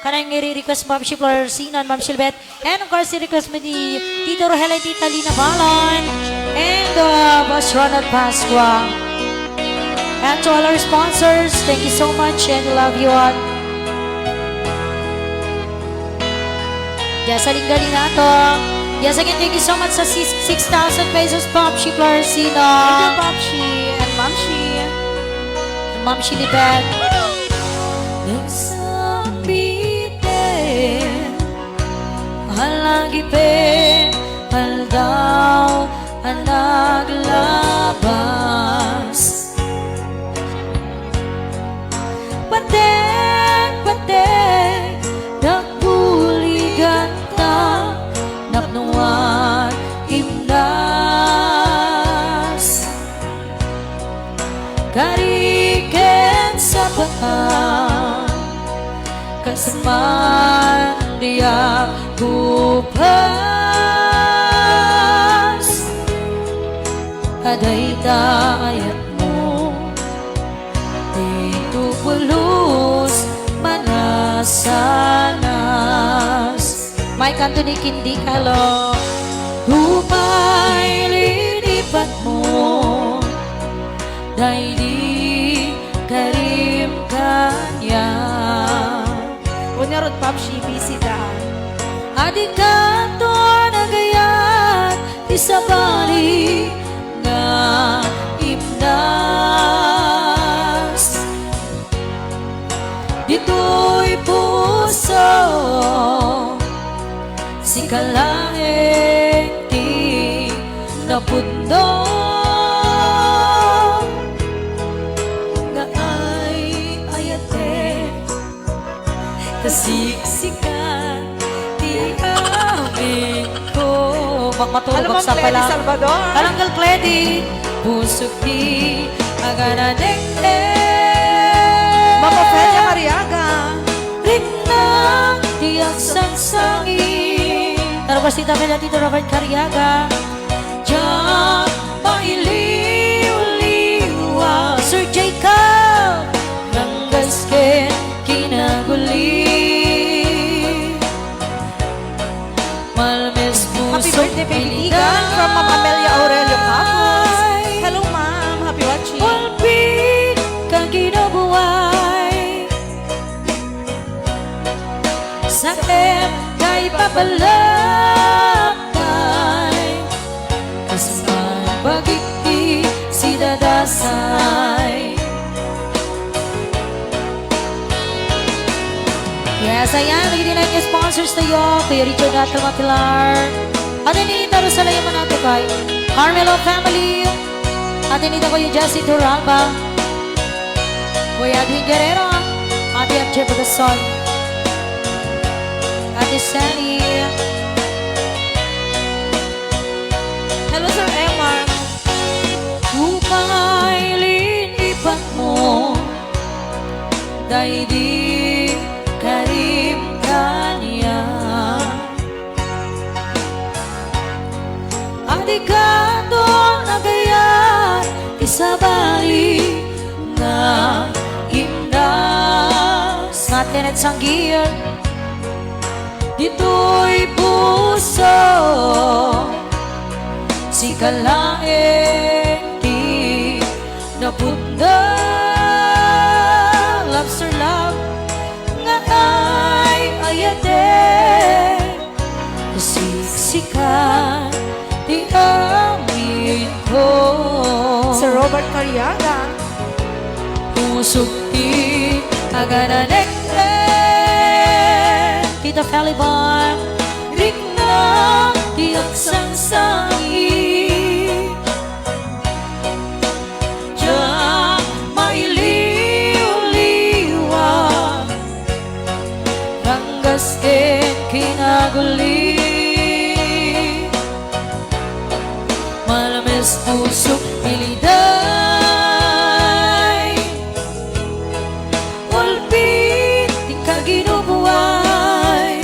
Kanang i-request Ma'am Ship Larcina and Ma'am Shilbet. And of course, i-request mo ni Tito Rohela and Tita Lina Balon. And Boss Ronald Pasqua. And to all our sponsors, thank you so much and love you all. Yes, alinggali na to. Yes, again, thank you so much sa 6,000 pesos, Ma'am Ship Larcina. Thank you, Popshi and Mamshi. Ma'am Shilibet. Nagsambite halagipin haldaw ang naglabas patek nagbuligan ta napnuan himnas kariken sa bahan kasamaan dia kupas aday ayat mo dito pulos manasanas may kanto ni Kindi Kalo upay linipat mo dahil di karim kanya Unyarod, Popshi, busy dahan. adik kantor na gayat isabali nga imnas dito'y puso si kalahing di napundo nga ay ayate kasiksikan di amin ko Alam mo, magmatulog sa Cledy pala Salvador. Kalanggal Kledi pusok di agana dengde Mama Felia Mariaga. rinang tiyak sansangi Tarabas Tita Bella Tito Robert Cariaga Diyan mailiw-liwa Sir Jacob Nanggasken kinaguli Malmes Happy pusok birthday, baby Igan, from Ma'am Amelia Aurelio Capos. Hello, Ma'am. Happy watching. Walpit kang ginabuhay Sa kay papalakay Kasaman bagiti si dadasay Yes, ayan, lagi din yung sponsors tayo Kuya Richard Natal Mapilar Atenita Rosalaya Manato kay Carmelo Family Atenita Kuya Jessie Turalba Kuya Edwin Guerrero Ate F.J. Pagason Ate Sally Hello, Sir Emar. Upay linipat mo Dahil di karim kanya Adik kanto na gayat isabali na imnas Natin at sanggir dito'y puso si kalaeng di napunda love sir love nga ay ayate kasiksikan di amin ko Sir Robert Cariaga. pusok di agananek Tita Felibon Rikna tiyak sansangi Diyan mailiw-liwa Ranggasken kinaguli Malames pusok miliday Walpit di ka ginubuhay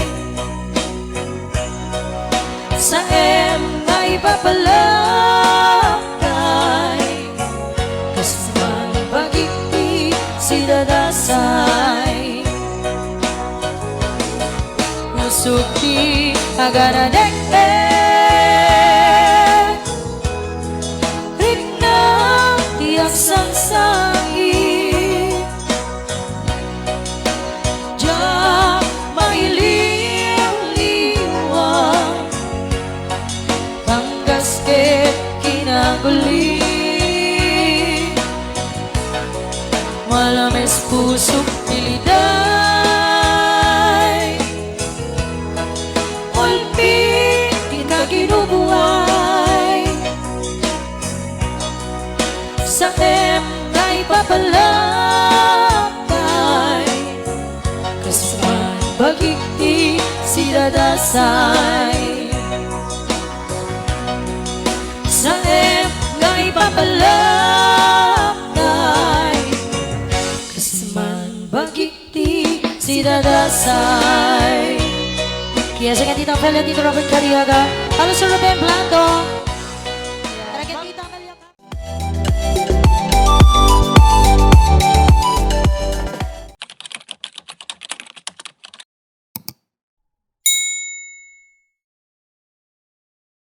Sa na ipapalakay Kasaman bagiti si dadasay pusok di agaradek Rikna tiyak sangsangin Jak mailiw-liwang Tanggas ke kinaguli Malames pusok niliday Ulpi kinaginubuhay Sa na ipapalakay Kasuman bagiti si dadasay Sa na ipapalakay Kasuman bagiti si dadasay Kaya sa kanitang pala Tito Robert Cariaga Halo sa Ruben Blanco